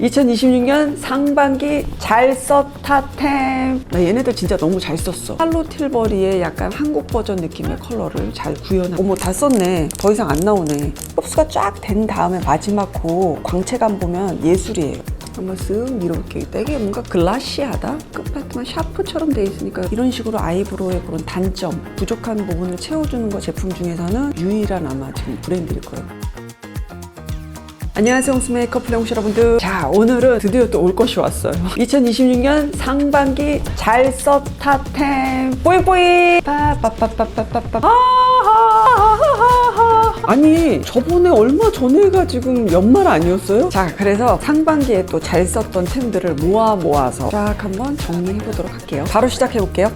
2026년 상반기 잘 썼다템. 나 얘네들 진짜 너무 잘 썼어. 할로 틸버리의 약간 한국 버전 느낌의 컬러를 잘 구현하. 어머, 다 썼네. 더 이상 안 나오네. 흡수가 쫙 된 다음에 마지막 코 광채감 보면 예술이에요. 한번 쓱 밀어볼게요. 되게 뭔가 글라시하다? 끝파트만 샤프처럼 돼 있으니까 이런 식으로 아이브로우의 그런 단점, 부족한 부분을 채워주는 거 제품 중에서는 유일한 아마 지금 브랜드일 거예요. 안녕하세요, 홍수 메이크업 플레홍씨 여러분들. 자, 오늘은 드디어 또 올 것이 왔어요. 2026년 상반기 잘 썼다템 뽀이뽀이 빠빠빠빠빠빠빠. 아니, 저번에 얼마 전에가 지금 연말 아니었어요? 자, 그래서 상반기에 또 잘 썼던 템들을 모아서 쫙 한번 정리해 보도록 할게요. 바로 시작해 볼게요.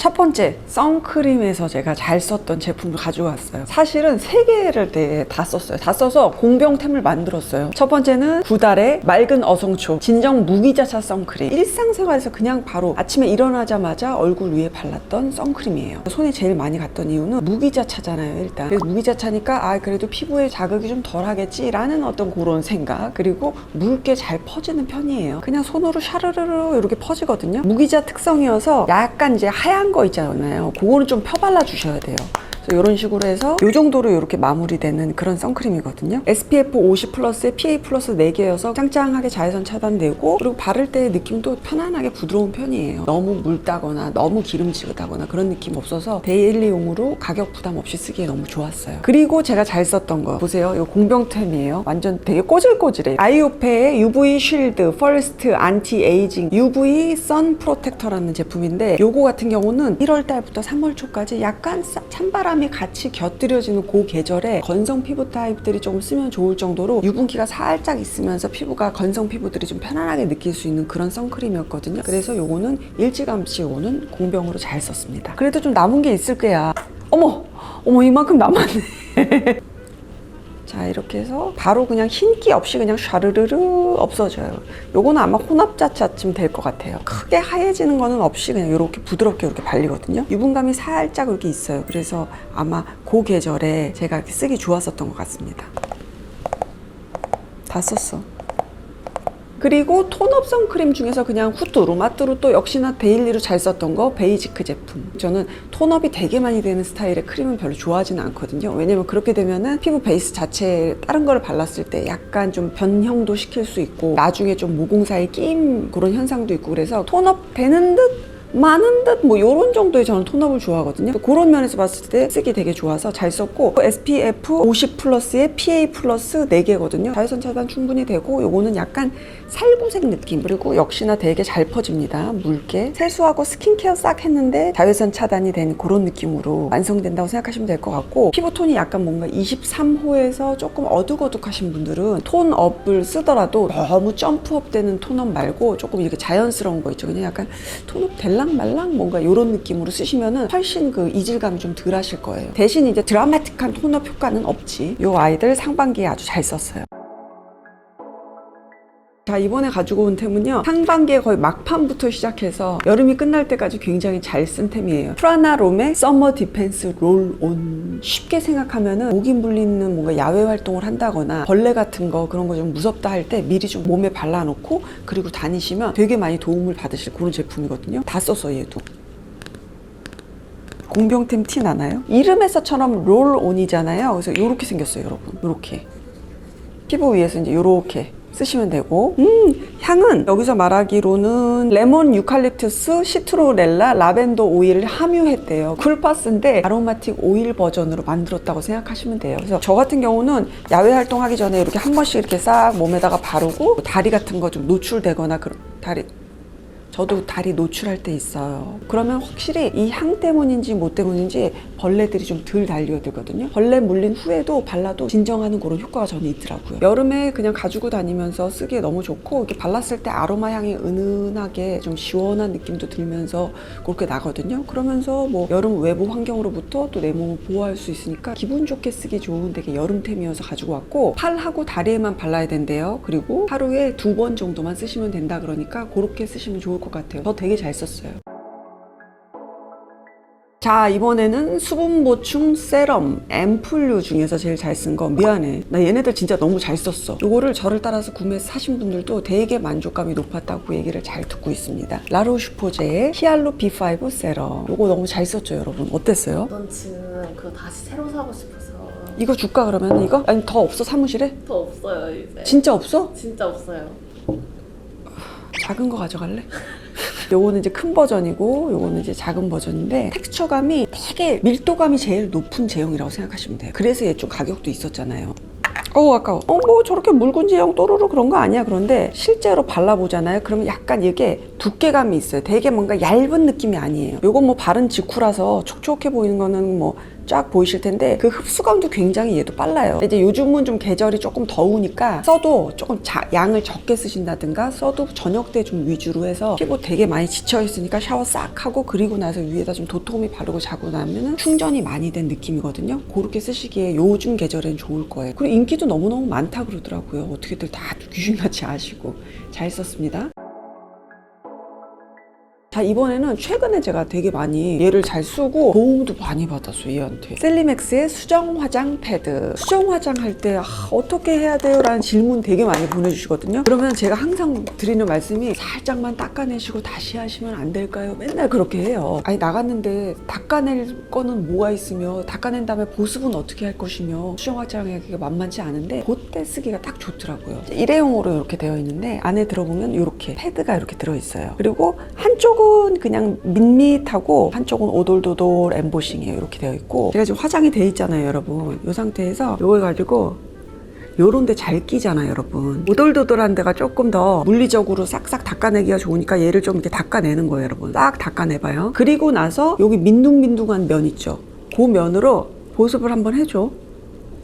첫 번째, 선크림에서 제가 잘 썼던 제품을 가지고 왔어요. 사실은 3개를 다 썼어요. 다 써서 공병템을 만들었어요. 첫 번째는 구달의 맑은 어성초 진정 무기자차 선크림. 일상생활에서 그냥 바로 아침에 일어나자마자 얼굴 위에 발랐던 선크림이에요. 손에 제일 많이 갔던 이유는 무기자차잖아요, 일단. 그래서 무기자차니까 그래도 피부에 자극이 좀 덜하겠지 라는 어떤 그런 생각. 그리고 묽게 잘 퍼지는 편이에요. 그냥 손으로 샤르르르 이렇게 퍼지거든요. 무기자 특성이어서 약간 이제 하얀 거 있잖아요. 그거는 좀 펴발라 주셔야 돼요. 이런 식으로 해서 이 정도로 이렇게 마무리되는 그런 선크림이거든요. SPF 50 플러스에 PA 플러스 4개여서 짱짱하게 자외선 차단되고, 그리고 바를 때 느낌도 편안하게 부드러운 편이에요. 너무 묽다거나 너무 기름지다거나 그런 느낌 없어서 데일리용으로 가격 부담 없이 쓰기에 너무 좋았어요. 그리고 제가 잘 썼던 거 보세요. 이거 공병템이에요. 완전 되게 꼬질꼬질해요. 아이오페의 UV 쉴드 퍼스트 안티 에이징 UV 선 프로텍터라는 제품인데, 요거 같은 경우는 1월 달부터 3월 초까지 약간 찬바람 같이 곁들여지는 그 계절에 건성 피부 타입들이 조금 쓰면 좋을 정도로 유분기가 살짝 있으면서 피부가 건성 피부들이 좀 편안하게 느낄 수 있는 그런 선크림이었거든요. 그래서 요거는 일찌감치 요거는 공병으로 잘 썼습니다. 그래도 좀 남은 게 있을 거야. 어머 이만큼 남았네. 자, 이렇게 해서 바로 그냥 흰기 없이 그냥 샤르르르 없어져요. 요거는 아마 혼합자차쯤 될 것 같아요. 크게 하얘지는 거는 없이 그냥 이렇게 부드럽게 이렇게 발리거든요. 유분감이 살짝 이렇게 있어요. 그래서 아마 그 계절에 제가 이렇게 쓰기 좋았었던 것 같습니다. 다 썼어. 그리고 톤업 선크림 중에서 그냥 후뚜루 마뚜루 또 역시나 데일리로 잘 썼던 거 베이지크 제품. 저는 톤업이 되게 많이 되는 스타일의 크림은 별로 좋아하지는 않거든요. 왜냐면 그렇게 되면은 피부 베이스 자체에 다른 거를 발랐을 때 약간 좀 변형도 시킬 수 있고, 나중에 좀 모공사에 끼임 그런 현상도 있고, 그래서 톤업 되는 듯 많은 듯 뭐 요런 정도의 저는 톤업을 좋아하거든요. 그런 면에서 봤을 때 쓰기 되게 좋아서 잘 썼고, SPF 50 플러스에 PA 플러스 4개거든요. 자외선 차단 충분히 되고, 요거는 약간 살구색 느낌. 그리고 역시나 되게 잘 퍼집니다. 묽게. 세수하고 스킨케어 싹 했는데 자외선 차단이 된 그런 느낌으로 완성된다고 생각하시면 될 것 같고, 피부톤이 약간 뭔가 23호에서 조금 어둑어둑하신 분들은 톤업을 쓰더라도 너무 점프업 되는 톤업 말고 조금 이렇게 자연스러운 거 있죠. 그냥 약간 톤업 말랑 뭔가 이런 느낌으로 쓰시면은 훨씬 그 이질감이 좀 덜 하실 거예요. 대신 이제 드라마틱한 톤업 효과는 없지. 요 아이들 상반기에 아주 잘 썼어요. 자, 이번에 가지고 온 템은요, 상반기에 거의 막판부터 시작해서 여름이 끝날 때까지 굉장히 잘 쓴 템이에요. 프라나롬의 서머 디펜스 롤온. 쉽게 생각하면은 모기 물리는 뭔가 야외 활동을 한다거나 벌레 같은 거 그런 거 좀 무섭다 할 때 미리 좀 몸에 발라놓고 그리고 다니시면 되게 많이 도움을 받으실 그런 제품이거든요. 다 썼어, 얘도. 공병템 티 나나요? 이름에서처럼 롤온이잖아요. 그래서 요렇게 생겼어요, 여러분. 요렇게 피부 위에서 이제 요렇게 쓰시면 되고, 향은 여기서 말하기로는 레몬, 유칼립투스, 시트로렐라, 라벤더 오일을 함유했대요. 쿨파스인데 아로마틱 오일 버전으로 만들었다고 생각하시면 돼요. 그래서 저 같은 경우는 야외 활동하기 전에 이렇게 한 번씩 이렇게 싹 몸에다가 바르고, 다리 같은 거 좀 노출되거나 저도 다리 노출할 때 있어요. 그러면 확실히 이 향 때문인지 뭐 때문인지 벌레들이 좀 덜 달려들거든요. 벌레 물린 후에도 발라도 진정하는 그런 효과가 저는 있더라고요. 여름에 그냥 가지고 다니면서 쓰기에 너무 좋고, 이렇게 발랐을 때 아로마 향이 은은하게 좀 시원한 느낌도 들면서 그렇게 나거든요. 그러면서 뭐 여름 외부 환경으로부터 또 내 몸을 보호할 수 있으니까 기분 좋게 쓰기 좋은 되게 여름템이어서 가지고 왔고, 팔하고 다리에만 발라야 된대요. 그리고 하루에 2번 정도만 쓰시면 된다 그러니까 그렇게 쓰시면 좋을 것 같아요. 저 되게 잘 썼어요. 자, 이번에는 수분 보충 세럼 앰플류 중에서 제일 잘 쓴 거. 미안해, 나 얘네들 진짜 너무 잘 썼어. 요거를 저를 따라서 구매해서 사신 분들도 되게 만족감이 높았다고 얘기를 잘 듣고 있습니다. 라로슈포제의 히알루 B5 세럼, 요거 너무 잘 썼죠 여러분? 어땠어요? 넌 지금 그거 다시 새로 사고 싶어서. 이거 줄까 그러면? 이거? 아니 더 없어 사무실에? 더 없어요 이제. 진짜 없어? 진짜 없어요. 작은 거 가져갈래? 요거는 이제 큰 버전이고 요거는 이제 작은 버전인데 텍스처감이 되게 밀도감이 제일 높은 제형이라고 생각하시면 돼요. 그래서 얘 좀 가격도 있었잖아요. 아까워. 뭐 저렇게 묽은 제형 또르르 그런 거 아니야. 그런데 실제로 발라보잖아요. 그러면 약간 이게 두께감이 있어요. 되게 뭔가 얇은 느낌이 아니에요. 요건 뭐 바른 직후라서 촉촉해 보이는 거는 뭐 쫙 보이실 텐데 그 흡수감도 굉장히 얘도 빨라요. 이제 요즘은 좀 계절이 조금 더우니까 써도 조금 양을 적게 쓰신다든가 써도 저녁 때 좀 위주로 해서 피부 되게 많이 지쳐 있으니까 샤워 싹 하고 그리고 나서 위에다 좀 도톰히 바르고 자고 나면은 충전이 많이 된 느낌이거든요. 그렇게 쓰시기에 요즘 계절엔 좋을 거예요. 그리고 인기도 너무너무 많다 그러더라고요. 어떻게들 다 귀신같이 아시고 잘 썼습니다. 자, 이번에는 최근에 제가 되게 많이 얘를 잘 쓰고 도움도 많이 받았어요 얘한테. 셀리맥스의 수정 화장 패드. 수정 화장할 때 어떻게 해야 돼요? 라는 질문 되게 많이 보내주시거든요. 그러면 제가 항상 드리는 말씀이 살짝만 닦아내시고 다시 하시면 안 될까요? 맨날 그렇게 해요. 아니 나갔는데 닦아낼 거는 뭐가 있으며 닦아낸 다음에 보습은 어떻게 할 것이며 수정 화장하기가 만만치 않은데 그때 쓰기가 딱 좋더라고요. 일회용으로 이렇게 되어 있는데 안에 들어보면 이렇게 패드가 이렇게 들어있어요. 그리고 한쪽은 그냥 밋밋하고 한쪽은 오돌도돌 엠보싱이에요. 이렇게 되어 있고 제가 지금 화장이 돼 있잖아요 여러분. 이 상태에서 이걸 가지고 요런 데 잘 끼잖아요 여러분. 오돌도돌한 데가 조금 더 물리적으로 싹싹 닦아내기가 좋으니까 얘를 좀 이렇게 닦아내는 거예요 여러분. 싹 닦아내봐요. 그리고 나서 여기 민둥민둥한 면 있죠. 그 면으로 보습을 한번 해줘.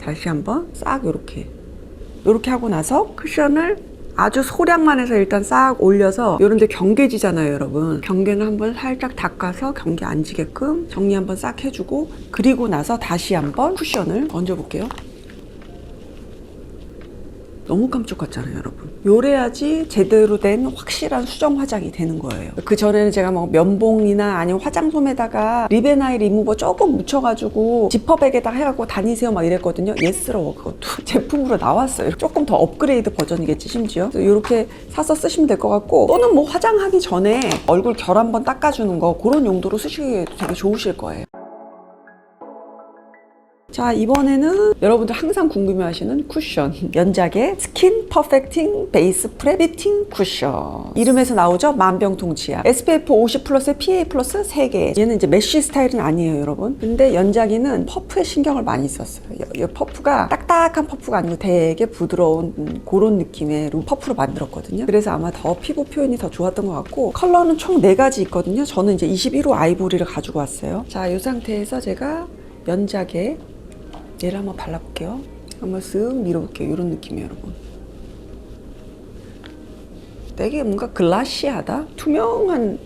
다시 한번 싹 요렇게 하고 나서 쿠션을 아주 소량만 해서 일단 싹 올려서 요런데 경계지잖아요 여러분. 경계는 한번 살짝 닦아서 경계 안 지게끔 정리 한번 싹 해주고 그리고 나서 다시 한번 쿠션을 얹어볼게요. 너무 깜짝같잖아요 여러분. 요래야지 제대로 된 확실한 수정 화장이 되는 거예요. 그 전에는 제가 뭐 면봉이나 아니면 화장솜에다가 립앤아이 리무버 조금 묻혀가지고 지퍼백에다 해갖고 다니세요 막 이랬거든요. 예스러워. 그것도 제품으로 나왔어요. 조금 더 업그레이드 버전이겠지 심지어. 이렇게 사서 쓰시면 될 것 같고 또는 뭐 화장하기 전에 얼굴 결 한번 닦아주는 거 그런 용도로 쓰시기에도 되게 좋으실 거예요. 자, 이번에는 여러분들 항상 궁금해하시는 쿠션 연작의 스킨 퍼펙팅 베이스 프랩 피팅 쿠션. 이름에서 나오죠? 만병통치약. SPF 50 플러스에 PA 플러스 3개. 얘는 이제 메쉬 스타일은 아니에요 여러분. 근데 연작이는 퍼프에 신경을 많이 썼어요. 이 퍼프가 딱딱한 퍼프가 아니고 되게 부드러운 그런 느낌의 퍼프로 만들었거든요. 그래서 아마 더 피부 표현이 더 좋았던 것 같고 컬러는 총 4가지 있거든요. 저는 이제 21호 아이보리를 가지고 왔어요. 자, 이 상태에서 제가 연작에 얘를 한번 발라볼게요. 한번 쓱 밀어볼게요. 이런 느낌이에요 여러분. 되게 뭔가 글라시하다? 투명한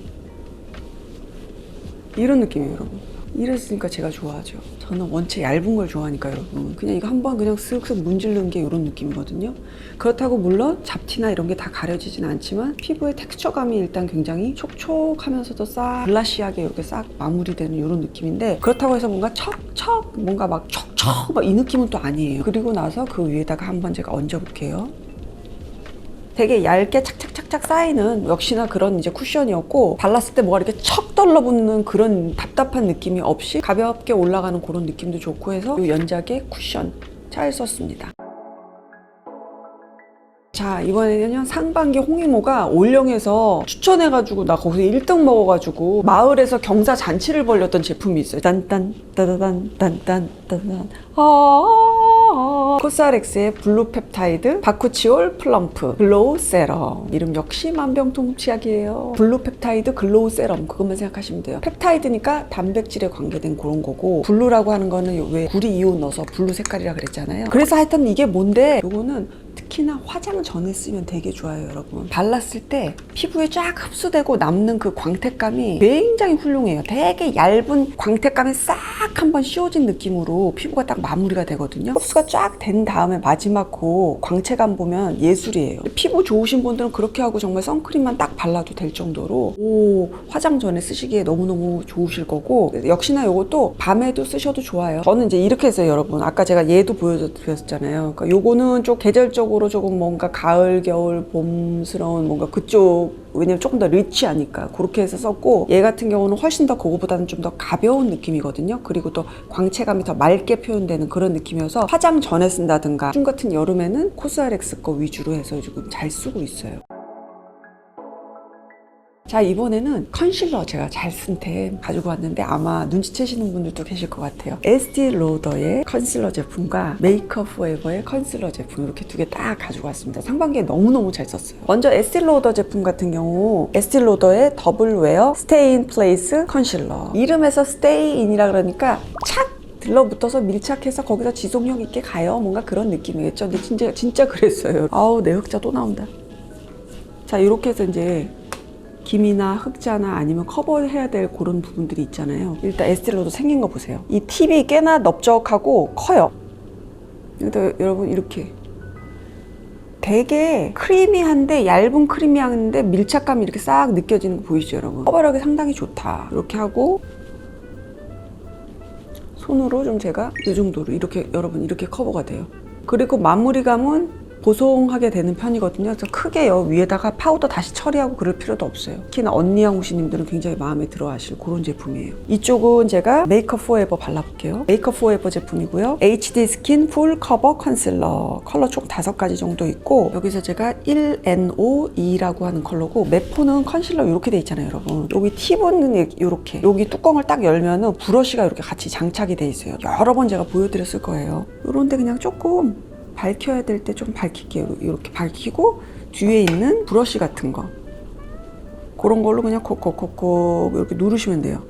이런 느낌이에요 여러분. 이랬으니까 제가 좋아하죠. 저는 원체 얇은 걸 좋아하니까 여러분. 그냥 이거 한번 그냥 쓱쓱 문지르는 게 이런 느낌이거든요. 그렇다고 물론 잡티나 이런 게 다 가려지진 않지만 피부의 텍스처감이 일단 굉장히 촉촉하면서도 싹 글라시하게 이렇게 싹 마무리되는 이런 느낌인데 그렇다고 해서 뭔가 척척 뭔가 막 촉촉 막 이 느낌은 또 아니에요. 그리고 나서 그 위에다가 한번 제가 얹어볼게요. 되게 얇게 착착착착 쌓이는 역시나 그런 이제 쿠션이었고 발랐을 때 뭐가 이렇게 척 떨러붙는 그런 답답한 느낌이 없이 가볍게 올라가는 그런 느낌도 좋고 해서 이 연작의 쿠션 잘 썼습니다. 자, 이번에는요 상반기 홍이모가 올영에서 추천해가지고 나 거기서 1등 먹어가지고 마을에서 경사 잔치를 벌였던 제품이 있어요. 딴딴 따다단 딴딴 따다단 코스알엑스의 블루 펩타이드 바쿠치올 플럼프 글로우 세럼. 이름 역시 만병통치약이에요. 블루 펩타이드 글로우 세럼 그것만 생각하시면 돼요. 펩타이드니까 단백질에 관계된 그런 거고 블루라고 하는 거는 왜 구리 이온 넣어서 블루 색깔이라 그랬잖아요. 그래서 하여튼 이게 뭔데 요거는 특히나 화장 전에 쓰면 되게 좋아요, 여러분. 발랐을 때 피부에 쫙 흡수되고 남는 그 광택감이 굉장히 훌륭해요. 되게 얇은 광택감이 싹 한번 씌워진 느낌으로 피부가 딱 마무리가 되거든요. 흡수가 쫙 된 다음에 마지막 그 광채감 보면 예술이에요. 피부 좋으신 분들은 그렇게 하고 정말 선크림만 딱 발라도 될 정도로 화장 전에 쓰시기에 너무너무 좋으실 거고, 역시나 이것도 밤에도 쓰셔도 좋아요. 저는 이제 이렇게 했어요, 여러분. 아까 제가 얘도 보여드렸잖아요. 그러니까 요거는 좀 계절적으로 조금 뭔가 가을, 겨울, 봄스러운 뭔가 그쪽, 왜냐면 조금 더 리치하니까 그렇게 해서 썼고, 얘 같은 경우는 훨씬 더 그거보다는 좀 더 가벼운 느낌이거든요. 그리고 또 광채감이 더 맑게 표현되는 그런 느낌이어서 화장 전에 쓴다든가 요즘 같은 여름에는 코스알엑스 거 위주로 해서 지금 잘 쓰고 있어요. 자, 이번에는 컨실러 제가 잘 쓴 템 가지고 왔는데 아마 눈치채시는 분들도 계실 것 같아요. 에스티 로더의 컨실러 제품과 메이크업 포에버의 컨실러 제품, 이렇게 두 개 딱 가지고 왔습니다. 상반기에 너무너무 잘 썼어요. 먼저 에스티 로더 제품 같은 경우 에스티 로더의 더블 웨어 스테이 인 플레이스 컨실러, 이름에서 스테이 인이라 그러니까 착 들러붙어서 밀착해서 거기서 지속력 있게 가요, 뭔가 그런 느낌이겠죠. 근데 진짜 그랬어요. 아우, 내 흑자 또 나온다. 자, 이렇게 해서 이제 김이나 흑자나 아니면 커버해야 될 그런 부분들이 있잖아요. 일단 에스티로도 생긴 거 보세요. 이 팁이 꽤나 넓적하고 커요. 여기다 여러분 이렇게 되게 크리미한데, 얇은 크리미한데 밀착감이 이렇게 싹 느껴지는 거 보이시죠, 여러분? 커버력이 상당히 좋다. 이렇게 하고 손으로 좀 제가 이 정도로 이렇게, 여러분 이렇게 커버가 돼요. 그리고 마무리감은 보송하게 되는 편이거든요. 그래서 크게 위에다가 파우더 다시 처리하고 그럴 필요도 없어요. 특히나 언니양 호시님들은 굉장히 마음에 들어 하실 그런 제품이에요. 이쪽은 제가 메이크업 포에버 발라볼게요. 메이크업 포에버 제품이고요. HD 스킨 풀 커버 컨실러, 컬러 총 5가지 정도 있고, 여기서 제가 1NO2라고 하는 컬러고, 매포는 컨실러 이렇게 돼 있잖아요, 여러분. 여기 팁은 이렇게, 여기 뚜껑을 딱 열면은 브러쉬가 이렇게 같이 장착이 돼 있어요. 여러 번 제가 보여드렸을 거예요. 이런데 그냥 조금 밝혀야 될 때 좀 밝힐게요. 이렇게 밝히고, 뒤에 있는 브러쉬 같은 거 그런 걸로 그냥 콕콕콕콕 이렇게 누르시면 돼요.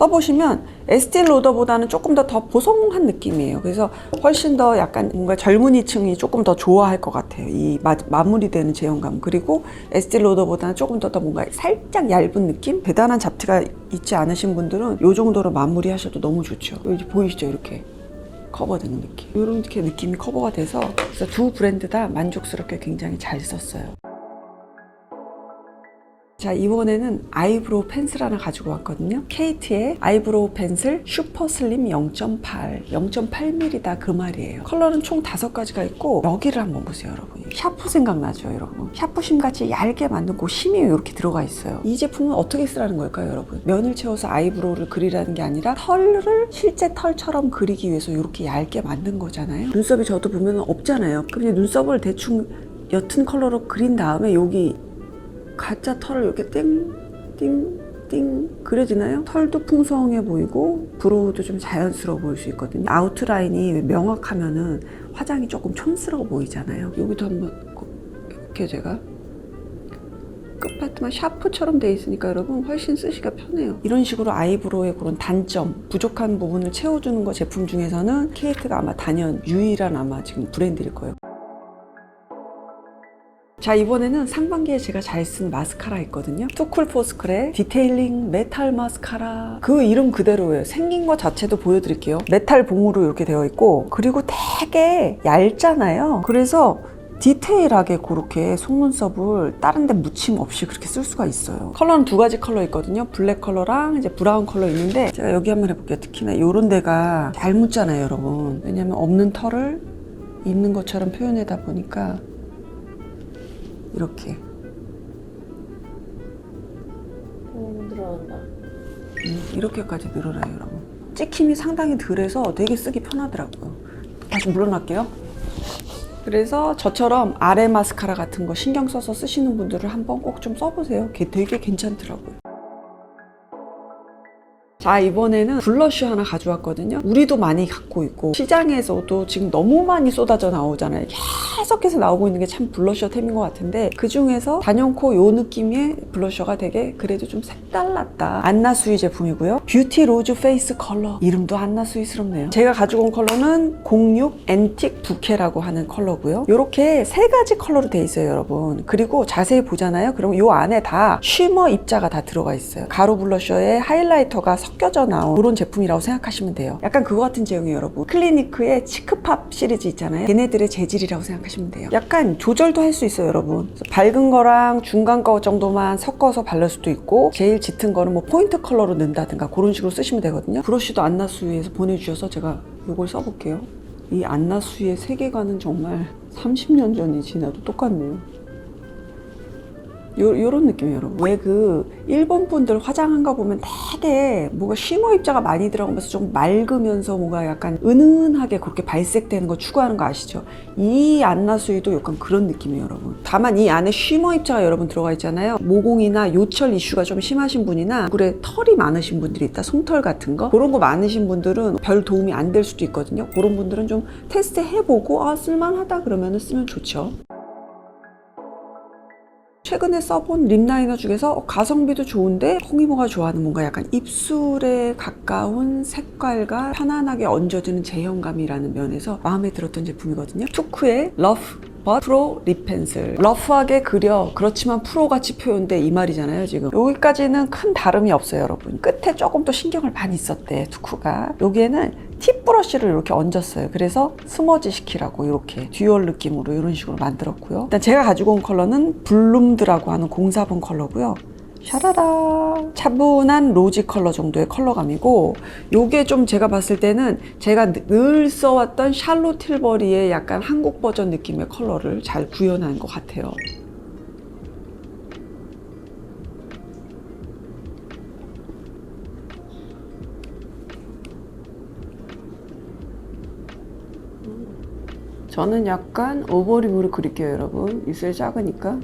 써보시면 에스티 로더보다는 조금 더 보송한 느낌이에요. 그래서 훨씬 더 약간 뭔가 젊은이층이 조금 더 좋아할 것 같아요. 이 마무리되는 제형감. 그리고 에스티 로더보다는 조금 더 뭔가 살짝 얇은 느낌? 대단한 잡티가 있지 않으신 분들은 이 정도로 마무리하셔도 너무 좋죠. 여기 보이시죠? 이렇게 커버되는 느낌. 이렇게 느낌이 커버가 돼서, 그래서 두 브랜드 다 만족스럽게 굉장히 잘 썼어요. 자, 이번에는 아이브로우 펜슬 하나 가지고 왔거든요. 케이트의 아이브로우 펜슬 슈퍼 슬림 0.8, 0.8mm다 그 말이에요. 컬러는 총 5가지가 있고, 여기를 한번 보세요, 여러분. 샤프 생각나죠, 여러분? 샤프심 같이 얇게 만든 그 심이 이렇게 들어가 있어요. 이 제품은 어떻게 쓰라는 걸까요, 여러분? 면을 채워서 아이브로우를 그리라는 게 아니라 털을 실제 털처럼 그리기 위해서 이렇게 얇게 만든 거잖아요. 눈썹이 저도 보면 없잖아요. 그냥 눈썹을 대충 옅은 컬러로 그린 다음에 여기 가짜 털을 이렇게 띵띵띵 그려지나요? 털도 풍성해 보이고 브로우도 좀 자연스러워 보일 수 있거든요. 아우트라인이 명확하면은 화장이 조금 촌스러워 보이잖아요. 여기도 한번 이렇게 제가 끝파트만 샤프처럼 돼 있으니까 여러분 훨씬 쓰기가 편해요. 이런 식으로 아이브로우의 그런 단점, 부족한 부분을 채워주는 거 제품 중에서는 케이트가 아마 단연 유일한 아마 지금 브랜드일 거예요. 자, 이번에는 상반기에 제가 잘 쓴 마스카라 있거든요. 투쿨포스쿨의 디테일링 메탈 마스카라. 그 이름 그대로예요. 생긴 것 자체도 보여드릴게요. 메탈 봉으로 이렇게 되어 있고, 그리고 되게 얇잖아요. 그래서 디테일하게 그렇게 속눈썹을 다른 데 묻힘 없이 그렇게 쓸 수가 있어요. 컬러는 2가지 컬러 있거든요. 블랙 컬러랑 이제 브라운 컬러 있는데, 제가 여기 한번 해볼게요. 특히나 이런 데가 잘 묻잖아요, 여러분. 왜냐면 없는 털을 있는 것처럼 표현하다 보니까 이렇게 늘어난다. 이렇게까지 늘어나요, 여러분. 찍힘이 상당히 덜해서 되게 쓰기 편하더라고요. 다시 물어놨게요. 그래서 저처럼 아래 마스카라 같은 거 신경 써서 쓰시는 분들은 한번 꼭 좀 써보세요. 되게 괜찮더라고요. 자, 이번에는 블러셔 하나 가져왔거든요. 우리도 많이 갖고 있고 시장에서도 지금 너무 많이 쏟아져 나오잖아요. 계속해서 나오고 있는 게 참 블러셔 템인 것 같은데, 그 중에서 단연코 요 느낌의 블러셔가 되게 그래도 좀 색달랐다. 안나수이 제품이고요. 뷰티 로즈 페이스 컬러. 이름도 안나수이스럽네요. 제가 가지고 온 컬러는 06 앤틱 부케라고 하는 컬러고요. 이렇게 세 가지 컬러로 돼 있어요, 여러분. 그리고 자세히 보잖아요. 그럼 요 안에 다 쉬머 입자가 다 들어가 있어요. 가루 블러셔에 하이라이터가 섞여져 나온 그런 제품이라고 생각하시면 돼요. 약간 그거 같은 제형이에요, 여러분. 클리니크의 치크팝 시리즈 있잖아요. 걔네들의 재질이라고 생각하시면 돼요. 약간 조절도 할 수 있어요, 여러분. 그래서 밝은 거랑 중간 거 정도만 섞어서 바를 수도 있고, 제일 짙은 거는 뭐 포인트 컬러로 넣는다든가 그런 식으로 쓰시면 되거든요. 브러쉬도 안나수이에서 보내주셔서 제가 이걸 써볼게요. 이 안나수이의 세계관은 정말 30년 전이 지나도 똑같네요. 요런 느낌이에요, 여러분. 왜 그 일본 분들 화장한 거 보면 되게 뭐가 쉬머 입자가 많이 들어가면서 좀 맑으면서 뭔가 약간 은은하게 그렇게 발색되는 거 추구하는 거 아시죠? 이 안나수이도 약간 그런 느낌이에요, 여러분. 다만 이 안에 쉬머 입자가 여러분 들어가 있잖아요. 모공이나 요철 이슈가 좀 심하신 분이나 얼굴에 털이 많으신 분들이 있다, 솜털 같은 거, 그런 거 많으신 분들은 별 도움이 안 될 수도 있거든요. 그런 분들은 좀 테스트 해보고 아, 쓸만하다 그러면 쓰면 좋죠. 최근에 써본 립 라이너 중에서 가성비도 좋은데 홍이모가 좋아하는 뭔가 약간 입술에 가까운 색깔과 편안하게 얹어지는 제형감이라는 면에서 마음에 들었던 제품이거든요. 투쿠의 러프 버 프로 립 펜슬. 러프하게 그려, 그렇지만 프로같이 표현돼, 이 말이잖아요, 지금. 여기까지는 큰 다름이 없어요, 여러분. 끝에 조금 더 신경을 많이 썼대, 투쿠가. 여기에는 팁 브러쉬를 이렇게 얹었어요. 그래서 스머지 시키라고 이렇게 듀얼 느낌으로 이런 식으로 만들었고요. 일단 제가 가지고 온 컬러는 블룸드라고 하는 04번 컬러고요. 샤라라, 차분한 로지 컬러 정도의 컬러감이고, 요게 좀 제가 봤을 때는 제가 늘 써왔던 샬롯 틸버리의 약간 한국 버전 느낌의 컬러를 잘 구현한 것 같아요. 저는 약간 오버립으로 그릴게요, 여러분. 입술이 작으니까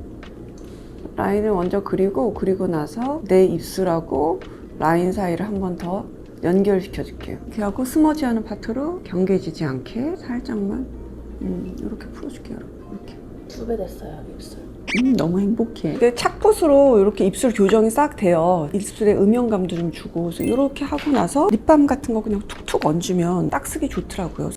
라인을 먼저 그리고 나서 내 입술하고 라인 사이를 한 번 더 연결시켜 줄게요. 이렇게 하고 스머지하는 파트로 경계지지 않게 살짝만 이렇게 풀어줄게요, 여러분. 이렇게 2배 됐어요, 입술. 너무 행복해. 근데 착붙으로 이렇게 입술 교정이 싹 돼요. 입술에 음영감도 좀 주고. 그래서 이렇게 하고 나서 립밤 같은 거 그냥 툭툭 얹으면 딱 쓰기 좋더라고요.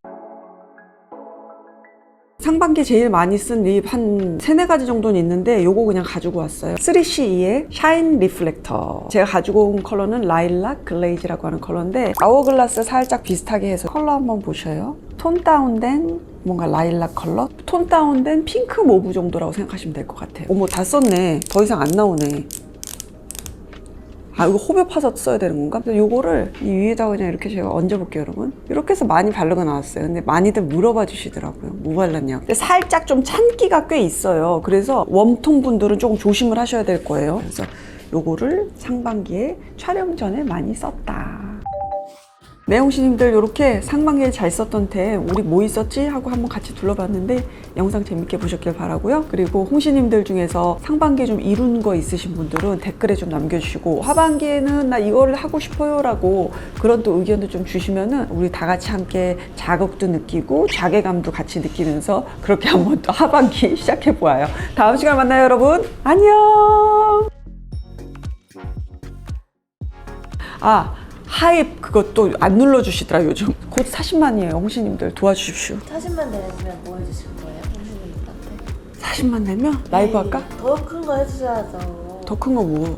상반기에 제일 많이 쓴 립 한 3-4가지 정도는 있는데 요거 그냥 가지고 왔어요. 3CE의 샤인 리플렉터. 제가 가지고 온 컬러는 라일락 글레이즈라고 하는 컬러인데, 아워글라스 살짝 비슷하게 해서 컬러 한번 보셔요. 톤 다운된 뭔가 라일락 컬러? 톤 다운된 핑크 모브 정도라고 생각하시면 될 것 같아요. 어머, 다 썼네. 더 이상 안 나오네. 아, 이거 호흡 파서 써야 되는 건가? 그래서 요거를 이 위에다가 그냥 이렇게 제가 얹어볼게요, 여러분. 이렇게 해서 많이 바르고 나왔어요. 근데 많이들 물어봐 주시더라고요. 뭐 발랐냐고. 근데 살짝 좀 찬기가 꽤 있어요. 그래서 웜톤 분들은 조금 조심을 하셔야 될 거예요. 그래서 요거를 상반기에 촬영 전에 많이 썼다. 네, 홍시님들, 이렇게 상반기에 잘 썼던 템 우리 뭐 있었지? 하고 한번 같이 둘러봤는데 영상 재밌게 보셨길 바라고요. 그리고 홍시님들 중에서 상반기에 좀 이룬 거 있으신 분들은 댓글에 좀 남겨주시고, 하반기에는 나 이거를 하고 싶어요 라고 그런 또 의견도 좀 주시면은 우리 다 같이 함께 자극도 느끼고 자괴감도 같이 느끼면서 그렇게 한번 또 하반기 시작해 보아요. 다음 시간에 만나요, 여러분. 안녕. 하입 그것도 안 눌러주시더라, 요즘. 곧 40만이에요. 홍시님들 도와주십시오. 40만 되면 뭐 해주실 거예요? 선생님한테? 40만 되면 라이브 할까? 더 큰 거 해주셔야죠. 더 큰 거 뭐?